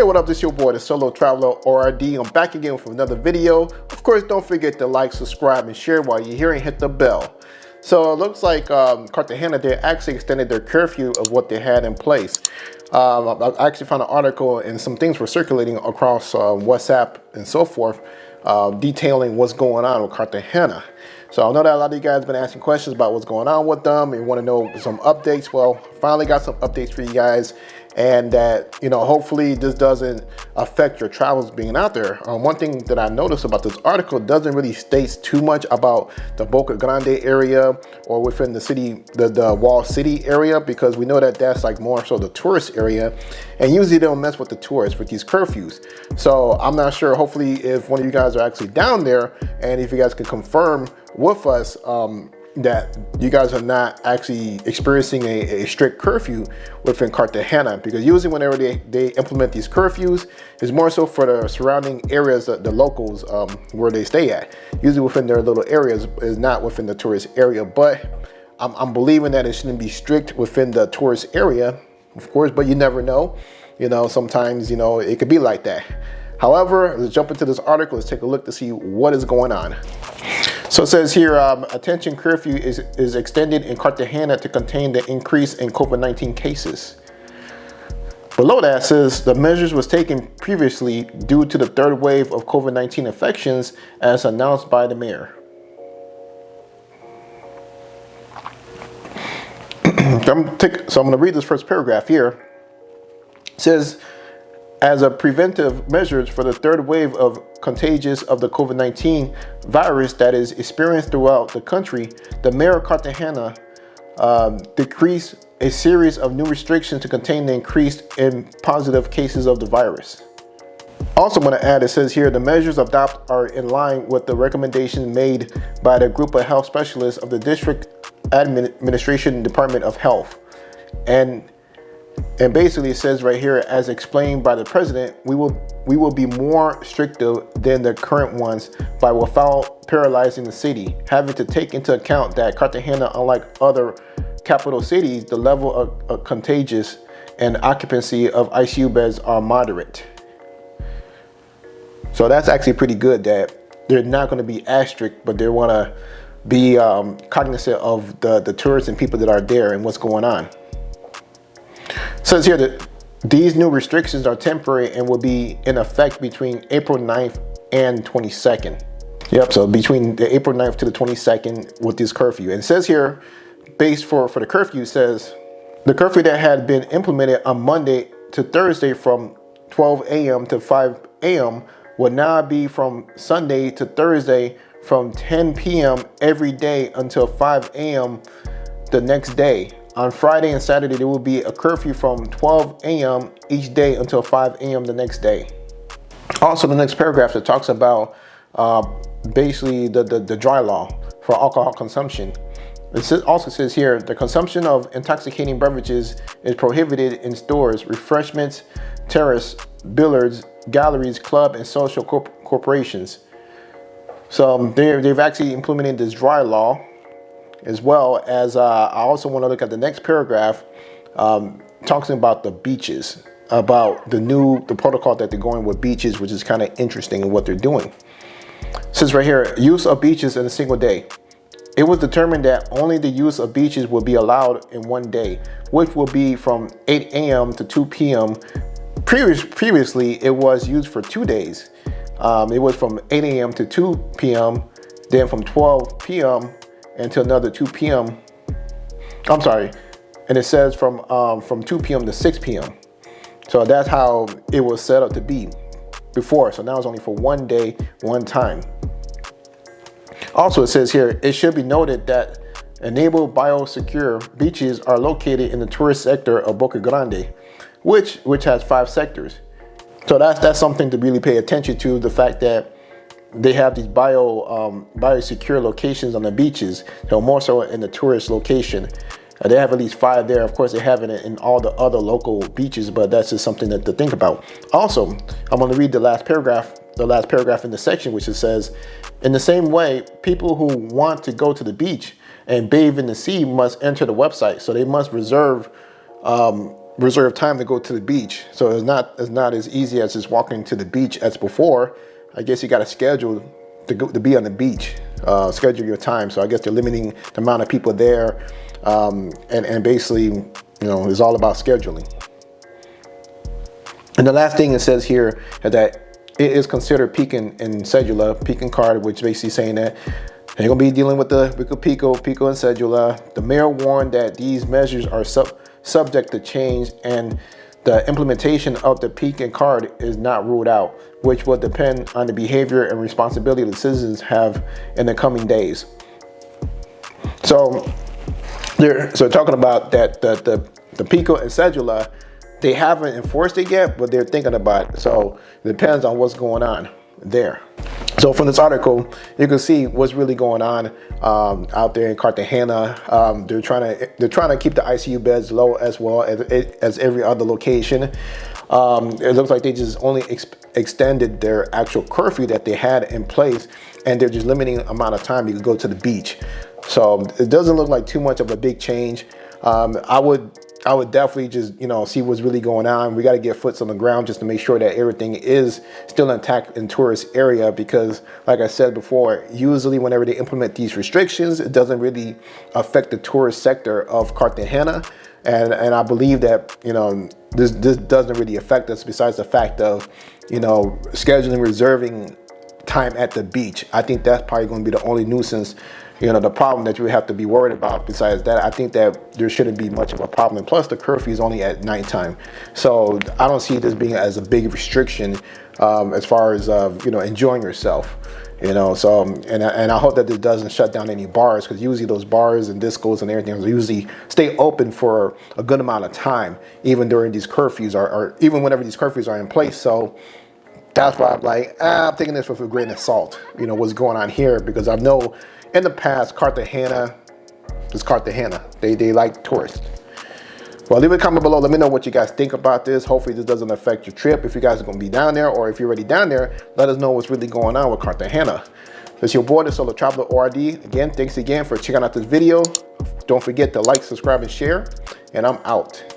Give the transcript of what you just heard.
what up? This is your boy, the Solo Traveler ORD. I'm back again with another video. Of course, don't forget to like, subscribe, and share while you're here, and hit the bell. So it looks like Cartagena, they actually extended their curfew of what they had in place. I actually found an article and some things were circulating across WhatsApp and so forth, detailing what's going on with Cartagena. So I know that a lot of you guys have been asking questions about what's going on with them and want to know some updates. Well, finally got some updates for you guys, and that, you know, hopefully this doesn't affect your travels being out there. One thing that I noticed about this article, doesn't really state too much about the Boca Grande area or within the city, the Wall City area, because we know that that's like more so the tourist area, and usually they don't mess with the tourists with these curfews. So I'm not sure, hopefully if one of you guys are actually down there, and if you guys can confirm with us that you guys are not actually experiencing a strict curfew within Cartagena, because usually whenever they implement these curfews, it's more so for the surrounding areas, the locals where they stay at. Usually within their little areas, is not within the tourist area. But I'm believing that it shouldn't be strict within the tourist area, of course, but you never know. You know, sometimes, you know, it could be like that. However, let's jump into this article. Let's take a look to see what is going on. So it says here, attention, curfew is extended in Cartagena to contain the increase in COVID-19 cases. Below that says the measures was taken previously due to the third wave of COVID-19 infections as announced by the mayor. So I'm going to read this first paragraph here. It says, as a preventive measures for the third wave of contagious of the COVID-19 virus that is experienced throughout the country, the mayor of Cartagena decreased a series of new restrictions to contain the increase in positive cases of the virus. Also, I'm going to add, it says here, the measures adopted are in line with the recommendations made by the group of health specialists of the District Administration Department of Health. And basically it says right here, as explained by the president, we will be more stricter than the current ones, but without paralyzing the city, having to take into account that Cartagena, unlike other capital cities, the level of contagious and occupancy of ICU beds are moderate. So that's actually pretty good that they're not going to be as strict, but they want to be cognizant of the tourists and people that are there and what's going on. It says here that these new restrictions are temporary and will be in effect between April 9th and 22nd. Yep, so between the April 9th to the 22nd with this curfew. And it says here, based for the curfew, it says the curfew that had been implemented on Monday to Thursday from 12 a.m. to 5 a.m. will now be from Sunday to Thursday from 10 p.m. every day until 5 a.m. the next day. On Friday and Saturday, there will be a curfew from 12 a.m. each day until 5 a.m. the next day. Also, the next paragraph that talks about basically the dry law for alcohol consumption. It also says here, the consumption of intoxicating beverages is prohibited in stores, refreshments, terrace, billiards, galleries, club, and social corporations. So they've actually implemented this dry law, as well as I also want to look at the next paragraph, talking about the beaches, about the protocol that they're going with beaches, which is kind of interesting in what they're doing. It says right here, use of beaches in a single day. It was determined that only the use of beaches will be allowed in one day, which will be from 8 a.m. to 2 p.m. Previously, it was used for 2 days. It was from 8 a.m. to 2 p.m., then from 12 p.m. until another 2 p.m. I'm sorry, and it says from 2 p.m. to 6 p.m. So that's how it was set up to be before. So now it's only for 1 day, 1 time. Also, it says here, it should be noted that enabled biosecure beaches are located in the tourist sector of Boca Grande, which has 5 sectors. So that's something to really pay attention to, the fact that they have these biosecure locations on the beaches, so more so in the tourist location. They have at least 5 there. Of course, they have it in all the other local beaches, but that's just something to think about. Also, I'm going to read the last paragraph in the section, which it says, in the same way, people who want to go to the beach and bathe in the sea must enter the website. So they must reserve reserve time to go to the beach. So it's not as easy as just walking to the beach as before. I guess you got to schedule to be on the beach, schedule your time. So I guess they're limiting the amount of people there, and basically, you know, it's all about scheduling. And the last thing it says here is that it is considered peaking in cedula, peaking card, which basically saying that you're gonna be dealing with the pico and cedula. The mayor warned that these measures are subject to change, and the implementation of the peaking card is not ruled out, which will depend on the behavior and responsibility the citizens have in the coming days. So they're talking about that the pico and cedula, they haven't enforced it yet, but they're thinking about it. So it depends on what's going on there. So from this article, you can see what's really going on out there in Cartagena. They're trying to keep the ICU beds low as well as every other location. It looks like they just only extended their actual curfew that they had in place, and they're just limiting the amount of time you can go to the beach. So it doesn't look like too much of a big change. I would definitely just, you know, see what's really going on. We got to get foots on the ground just to make sure that everything is still intact in tourist area, because like I said before, usually whenever they implement these restrictions, it doesn't really affect the tourist sector of Cartagena. And I believe that, you know, this doesn't really affect us, besides the fact of, you know, scheduling, reserving time at the beach. I think that's probably going to be the only nuisance, you know, the problem that you have to be worried about. Besides that, I think that there shouldn't be much of a problem. And plus, the curfew is only at nighttime, so I don't see this being as a big restriction as far as you know, enjoying yourself. You know, so and I hope that this doesn't shut down any bars, because usually those bars and discos and everything usually stay open for a good amount of time, even during these curfews, or even whenever these curfews are in place. So that's why I'm like, I'm taking this with a grain of salt, you know, what's going on here, because I know in the past, Cartagena is Cartagena. They like tourists. Well, leave a comment below. Let me know what you guys think about this. Hopefully this doesn't affect your trip. If you guys are going to be down there, or if you're already down there, let us know what's really going on with Cartagena. This is your boy, the Solo Traveler ORD. Again, thanks again for checking out this video. Don't forget to like, subscribe, and share. And I'm out.